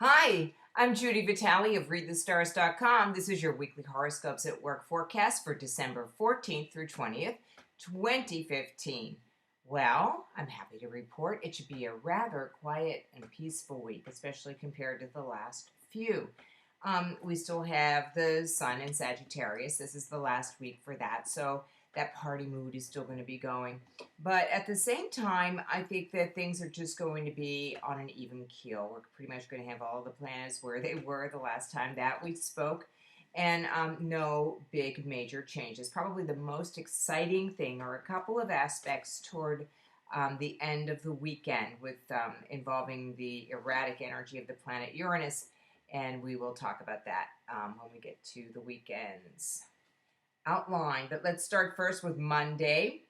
Hi, I'm Judy Vitale of ReadTheStars.com. This is your weekly horoscopes at work forecast for December 14th through 20th, 2015. Well, I'm happy to report it should be a rather quiet and peaceful week, especially compared to the last few. We still have the sun in Sagittarius. This is the last week for that, so that party mood is still going to be going. But at the same time, I think that things are just going to be on an even keel. We're pretty much going to have all the planets where they were the last time that we spoke, and no big major changes. Probably the most exciting thing are a couple of aspects toward the end of the weekend with involving the erratic energy of the planet Uranus, and we will talk about that when we get to the weekend's outline. But let's start first with Monday.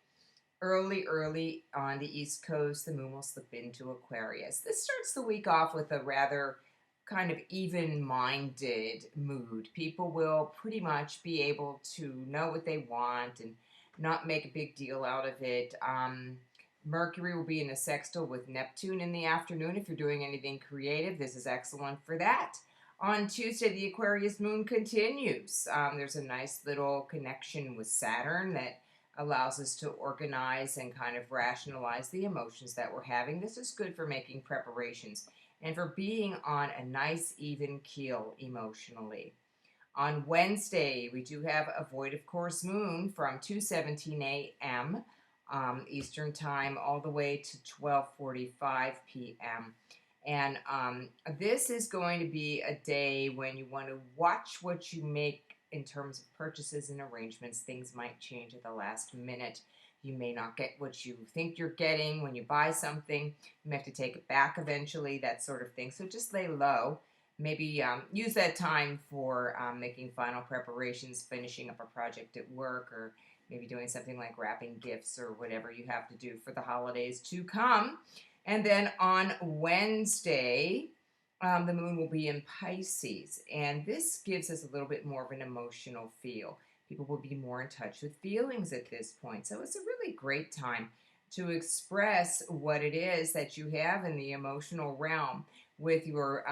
Early on the East Coast, the moon will slip into Aquarius. This starts the week off with a rather kind of even-minded mood. People will pretty much be able to know what they want and not make a big deal out of it. Mercury will be in a sextile with Neptune in the afternoon. If you're doing anything creative, this is excellent for that. On Tuesday, the Aquarius moon continues. There's a nice little connection with Saturn that allows us to organize and kind of rationalize the emotions that we're having. This is good for making preparations and for being on a nice even keel emotionally. On Wednesday, we do have a void of course moon from 2:17 a.m. Eastern time all the way to 12:45 p.m. And this is going to be a day when you want to watch what you make in terms of purchases and arrangements. Things might change at the last minute. You may not get what you think you're getting when you buy something. You may have to take it back eventually, that sort of thing. So just lay low. Maybe use that time for making final preparations, finishing up a project at work, or maybe doing something like wrapping gifts or whatever you have to do for the holidays to come. And then on Wednesday, the moon will be in Pisces, and this gives us a little bit more of an emotional feel. People will be more in touch with feelings at this point, so it's a really great time to express what it is that you have in the emotional realm with your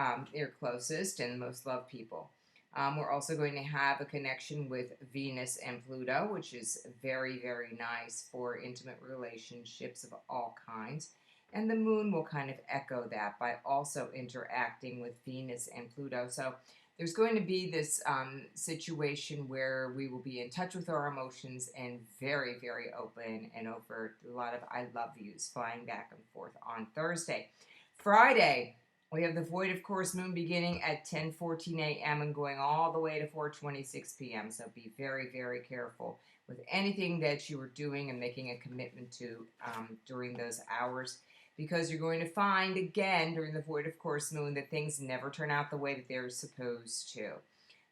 closest and most loved people. We're also going to have a connection with Venus and Pluto, which is very, very nice for intimate relationships of all kinds. And the moon will kind of echo that by also interacting with Venus and Pluto. So there's going to be this situation where we will be in touch with our emotions and very, very open and overt. A lot of I love yous flying back and forth on Thursday. Friday, we have the void of course moon beginning at 10:14 a.m. and going all the way to 4:26 p.m. So be very, very careful with anything that you are doing and making a commitment to during those hours, because you're going to find again during the void of course moon that things never turn out the way that they're supposed to.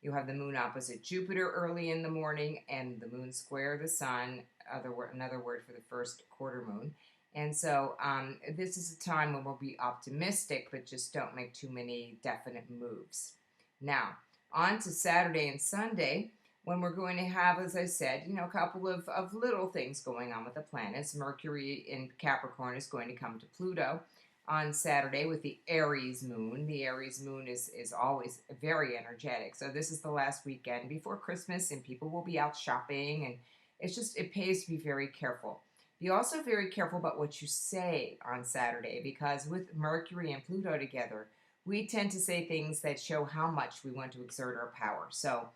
You'll have the moon opposite Jupiter early in the morning and the moon square the sun, another word for the first quarter moon. And so this is a time when we'll be optimistic, but just don't make too many definite moves. Now, on to Saturday and Sunday, when we're going to have, as I said, a couple of little things going on with the planets. Mercury in Capricorn is going to come to Pluto on Saturday with the Aries moon. The Aries moon is always very energetic. So this is the last weekend before Christmas, and people will be out shopping, and it pays to be very careful. Be also very careful about what you say on Saturday, because with Mercury and Pluto together, we tend to say things that show how much we want to exert our power. So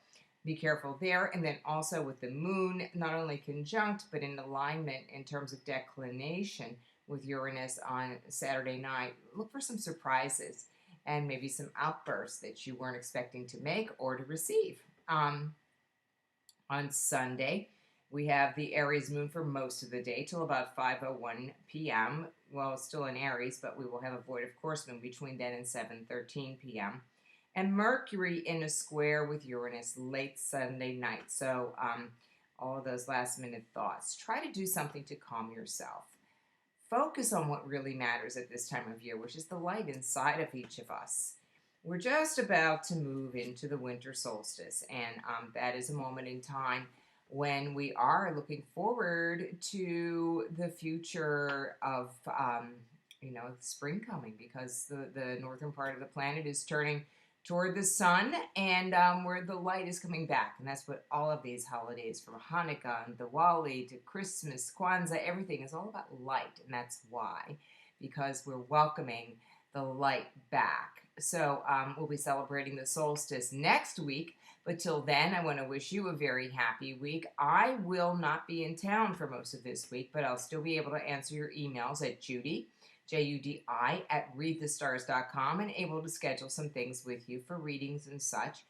be careful there. And then also with the moon, not only conjunct, but in alignment in terms of declination with Uranus on Saturday night, look for some surprises and maybe some outbursts that you weren't expecting to make or to receive. On Sunday, we have the Aries moon for most of the day till about 5:01 p.m. Well, it's still in Aries, but we will have a void of course moon between then and 7:13 p.m. And Mercury in a square with Uranus late Sunday night. So all of those last minute thoughts. Try to do something to calm yourself. Focus on what really matters at this time of year, which is the light inside of each of us. We're just about to move into the winter solstice, and that is a moment in time when we are looking forward to the future of spring coming, because the northern part of the planet is turning toward the sun, and where the light is coming back. And that's what all of these holidays, from Hanukkah and Diwali to Christmas, Kwanzaa, everything is all about light. And that's why, because we're welcoming the light back. So we'll be celebrating the solstice next week. But till then, I want to wish you a very happy week. I will not be in town for most of this week, but I'll still be able to answer your emails at Judy, Judi, at readthestars.com, and able to schedule some things with you for readings and such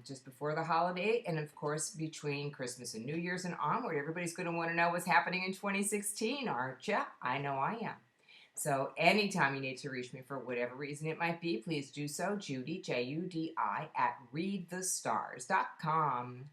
just before the holiday. And of course, between Christmas and New Year's and onward, everybody's going to want to know what's happening in 2016, aren't you? I know I am. So anytime you need to reach me for whatever reason it might be, please do so. Judy, Judi, at readthestars.com.